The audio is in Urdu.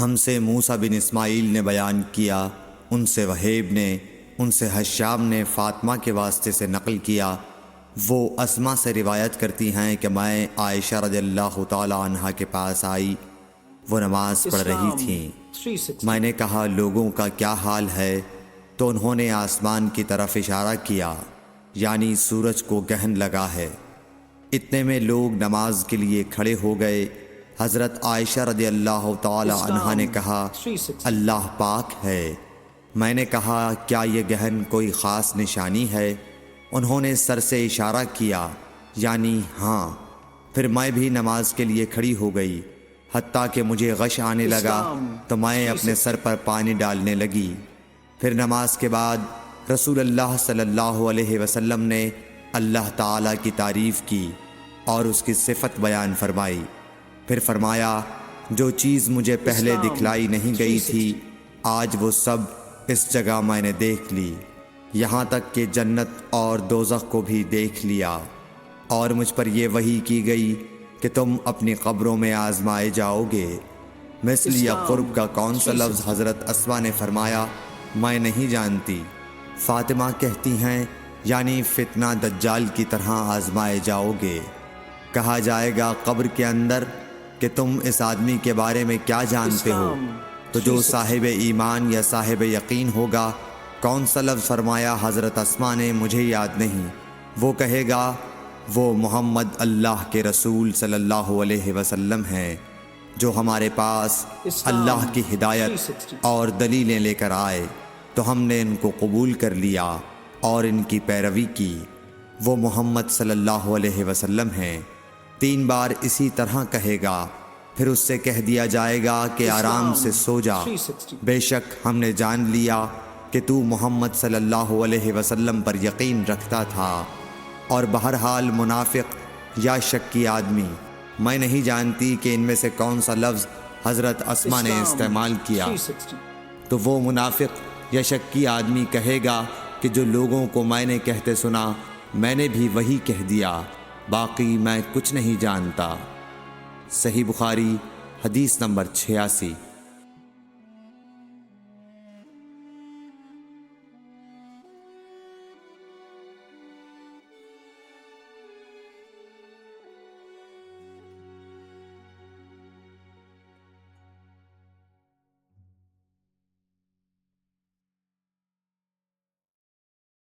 ہم سے موسیٰ بن اسماعیل نے بیان کیا، ان سے وہیب نے، ان سے حشام نے فاطمہ کے واسطے سے نقل کیا، وہ اسما سے روایت کرتی ہیں کہ میں عائشہ رضی اللہ تعالی عنہا کے پاس آئی، وہ نماز پڑھ رہی تھیں۔ میں نے کہا لوگوں کا کیا حال ہے؟ تو انہوں نے آسمان کی طرف اشارہ کیا، یعنی سورج کو گہن لگا ہے۔ اتنے میں لوگ نماز کے لیے کھڑے ہو گئے۔ حضرت عائشہ رضی اللہ تعالی عنہا نے کہا اللہ پاک ہے۔ میں نے کہا کیا یہ گہن کوئی خاص نشانی ہے؟ انہوں نے سر سے اشارہ کیا، یعنی ہاں۔ پھر میں بھی نماز کے لیے کھڑی ہو گئی، حتیٰ کہ مجھے غش آنے لگا تو میں اپنے سر پر پانی ڈالنے لگی۔ پھر نماز کے بعد رسول اللہ صلی اللہ علیہ وسلم نے اللہ تعالیٰ کی تعریف کی اور اس کی صفت بیان فرمائی۔ پھر فرمایا جو چیز مجھے پہلے دکھلائی نہیں گئی تھی آج وہ سب اس جگہ میں نے دیکھ لی، یہاں تک کہ جنت اور دوزخ کو بھی دیکھ لیا، اور مجھ پر یہ وحی کی گئی کہ تم اپنی قبروں میں آزمائے جاؤ گے۔ مثل یا قرب کا کون سا لفظ؟ حضرت اسما نے فرمایا میں نہیں جانتی۔ فاطمہ کہتی ہیں یعنی فتنہ دجال کی طرح آزمائے جاؤ گے۔ کہا جائے گا قبر کے اندر کہ تم اس آدمی کے بارے میں کیا جانتے ہو؟ تو جو صاحب ایمان یا صاحب یقین ہوگا۔ کون سا لفظ فرمایا؟ حضرت اسما نے مجھے یاد نہیں۔ وہ کہے گا وہ محمد اللہ کے رسول صلی اللہ علیہ وسلم ہیں جو ہمارے پاس اللہ کی ہدایت اور دلیلیں لے کر آئے، تو ہم نے ان کو قبول کر لیا اور ان کی پیروی کی۔ وہ محمد صلی اللہ علیہ وسلم ہیں۔ 3 بار اسی طرح کہے گا، پھر اس سے کہہ دیا جائے گا کہ آرام سے سو جا، بے شک ہم نے جان لیا کہ تو محمد صلی اللہ علیہ وسلم پر یقین رکھتا تھا۔ اور بہرحال منافق یا شکی آدمی، میں نہیں جانتی کہ ان میں سے کون سا لفظ حضرت اسما نے استعمال کیا۔ تو وہ منافق یا شکی آدمی کہے گا کہ جو لوگوں کو میں نے کہتے سنا میں نے بھی وہی کہہ دیا، باقی میں کچھ نہیں جانتا۔ صحیح بخاری حدیث نمبر 86۔